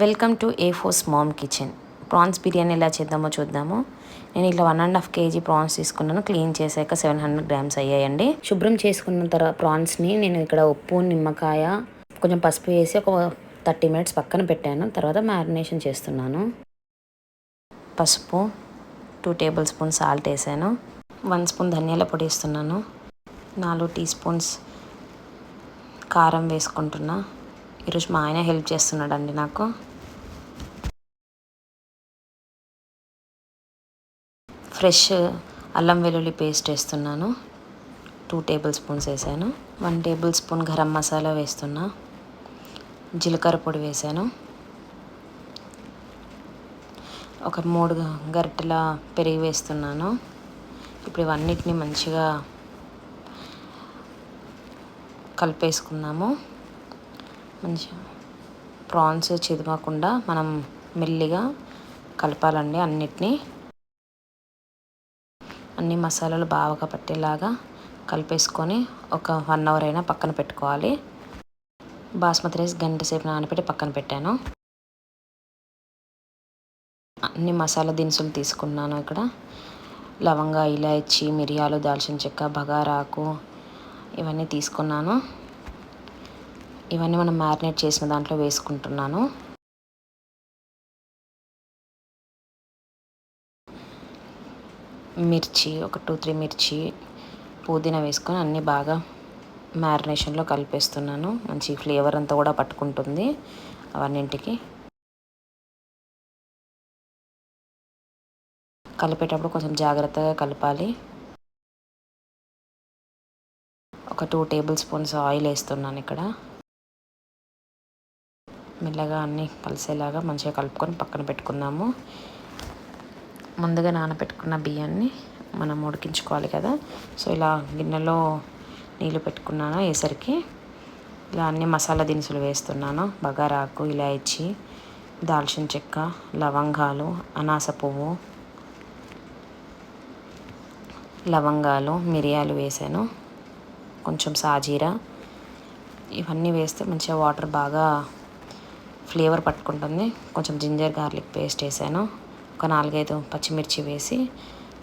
Welcome to A4's mom kitchen. Prawns biryani ఎలా చేద్దామో చూద్దాము. నేను ఇట్లా 1.5 kg ప్రాన్స్ తీసుకున్నాను. క్లీన్ చేశాక 700 grams అయ్యాయండి. శుభ్రం చేసుకున్న తర్వాత ప్రాన్స్ని నేను ఇక్కడ ఉప్పు, నిమ్మకాయ, కొంచెం పసుపు వేసి ఒక 30 minutes పక్కన పెట్టాను. తర్వాత మ్యారినేషన్ చేస్తున్నాను. పసుపు, 2 tablespoons సాల్ట్ వేసాను. 1 spoon ధనియాల పొడి వేస్తున్నాను. 4 teaspoons కారం వేసుకుంటున్నా. ఈరోజు మా ఆయన హెల్ప్ చేస్తున్నాడండి నాకు. ఫ్రెష్ అల్లం వెల్లుల్లి పేస్ట్ వేస్తున్నాను. 2 tablespoons వేసాను. 1 tablespoon గరం మసాలా వేస్తున్నా. జీలకర్ర పొడి వేసాను. ఒక 3 గరిటెల పెరుగు వేస్తున్నాను. ఇప్పుడు ఇవన్నిటిని మంచిగా కలిపేసుకుందాము. మంచిగా ప్రాన్స్ చిదమకుండా మనం మెల్లిగా కలపాలండి. అన్ని మసాలాలు బాగా పట్టేలాగా కలిపేసుకొని ఒక 1 hour అయినా పక్కన పెట్టుకోవాలి. బాస్మతి రైస్ గంట సేపు నానబెట్టి పక్కన పెట్టాను. అన్ని మసాలా దినుసులు తీసుకున్నాను. ఇక్కడ లవంగ, ఇలాచి, మిరియాలు, దాల్చిన చెక్క, బగారాకు ఇవన్నీ తీసుకున్నాను. ఇవన్నీ మనం మ్యారినేట్ చేసిన దాంట్లో వేసుకుంటున్నాను. మిర్చి ఒక 2-3 మిర్చి, పుదీనా వేసుకొని అన్నీ బాగా మ్యారినేషన్లో కలిపేస్తున్నాను. మంచి ఫ్లేవర్ అంతా కూడా పట్టుకుంటుంది అవన్నింటికి. కలిపేటప్పుడు కొంచెం జాగ్రత్తగా కలపాలి. ఒక 2 tablespoons ఆయిల్ వేస్తున్నాను. ఇక్కడ మెల్లగా అన్నీ కలిసేలాగా మంచిగా కలుపుకొని పక్కన పెట్టుకుందాము. ముందుగా నానబెట్టుకున్న బియ్యాన్ని మనం ఉడికించుకోవాలి కదా. సో ఇలా గిన్నెలో నీళ్ళు పెట్టుకున్నాను. వేసరికి ఇలా అన్ని మసాలా దినుసులు వేస్తున్నాను. బగారాకు, ఇలాచి, దాల్చిన చెక్క, లవంగాలు, అనాస పువ్వు, మిరియాలు వేసాను. కొంచెం సాజీరా ఇవన్నీ వేస్తే మంచిగా వాటర్ బాగా ఫ్లేవర్ పట్టుకుంటుంది. కొంచెం జింజర్ గార్లిక్ పేస్ట్ వేసాను. ఒక 4-5 పచ్చిమిర్చి వేసి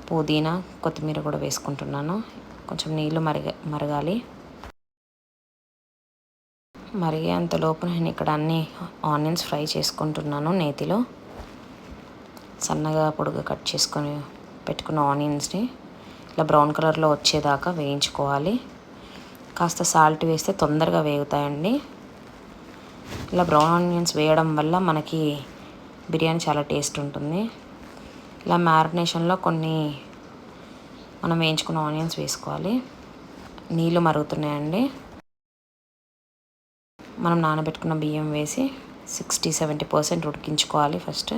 పుదీనా, కొత్తిమీర కూడా వేసుకుంటున్నాను. కొంచెం నీళ్ళు మరగాలి. మరిగేంతలోపు నేను ఇక్కడ అన్ని ఆనియన్స్ ఫ్రై చేసుకుంటున్నాను. నేతిలో సన్నగా పొడుగా కట్ చేసుకొని పెట్టుకున్న ఆనియన్స్ని ఇలా బ్రౌన్ కలర్లో వచ్చేదాకా వేయించుకోవాలి. కాస్త సాల్ట్ వేస్తే తొందరగా వేగుతాయండి. ఇలా బ్రౌన్ ఆనియన్స్ వేయడం వల్ల మనకి బిర్యానీ చాలా టేస్ట్ ఉంటుంది. ఇలా మ్యారినేషన్లో కొన్ని మనం వేయించుకున్న ఆనియన్స్ వేసుకోవాలి. నీళ్ళు మరుగుతున్నాయండి. మనం నానబెట్టుకున్న బియ్యం వేసి 60-70% ఉడికించుకోవాలి ఫస్ట్.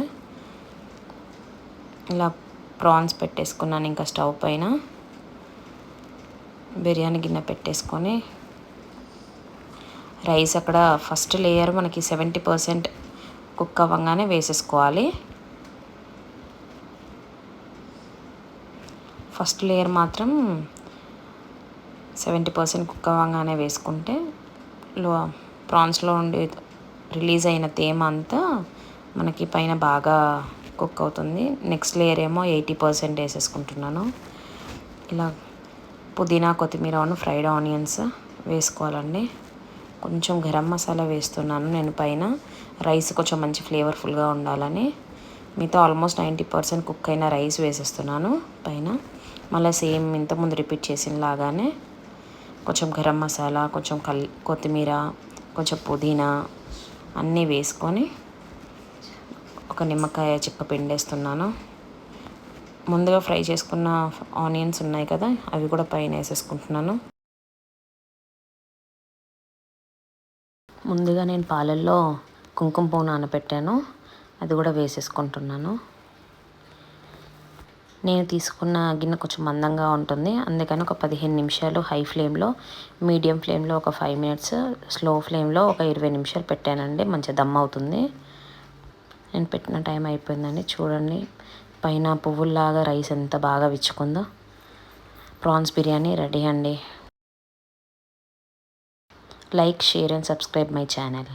ఇలా ప్రాన్స్ పెట్టేసుకున్నాను. ఇంకా స్టవ్ పైన బిర్యానీ గిన్నె పెట్టేసుకొని రైస్ అక్కడ ఫస్ట్ లేయర్ మనకి 70% కుక్ అవ్వగానే వేసేసుకోవాలి. ఫస్ట్ లేయర్ మాత్రం 70% కుక్ అవ్వగానే వేసుకుంటే ప్రాన్స్లో ఉండి రిలీజ్ అయిన తేమ అంతా మనకి పైన బాగా కుక్ అవుతుంది. నెక్స్ట్ లేయర్ ఏమో 80% వేసేసుకుంటున్నాను. ఇలా పుదీనా, కొత్తిమీర, ఫ్రైడ్ ఆనియన్స్ వేసుకోవాలండి. కొంచెం గరం మసాలా వేస్తున్నాను నేను పైన. రైస్ కొంచెం మంచి ఫ్లేవర్ఫుల్గా ఉండాలని. మిగతా ఆల్మోస్ట్ 90% కుక్ అయిన రైస్ వేసేస్తున్నాను పైన. మళ్ళీ సేమ్ ఇంతకుముందు రిపీట్ చేసిన లాగానే కొంచెం గరం మసాలా, కొంచెం కొత్తిమీర, కొంచెం పుదీనా అన్నీ వేసుకొని ఒక నిమ్మకాయ చిక్క పిండేస్తున్నాను. ముందుగా ఫ్రై చేసుకున్న ఆనియన్స్ ఉన్నాయి కదా, అవి కూడా పైన వేసేసుకుంటున్నాను. ముందుగా నేను పాలల్లో కుంకుమ పువ్వు నానబెట్టాను, అది కూడా వేసేసుకుంటున్నాను. నేను తీసుకున్న గిన్నె కొంచెం మందంగా ఉంటుంది, అందుకని ఒక 15 నిమిషాలు హై ఫ్లేమ్లో, మీడియం ఫ్లేమ్లో ఒక 5 minutes, స్లో ఫ్లేమ్లో ఒక 20 నిమిషాలు పెట్టానండి. మంచిగా దమ్ అవుతుంది. నేను పెట్టిన టైం అయిపోయిందండి. చూడండి పైన పువ్వుల్లాగా రైస్ ఎంత బాగా విచ్చుకుందో. ప్రాన్స్ బిర్యానీ రెడీ అండి. Like, share and subscribe my channel.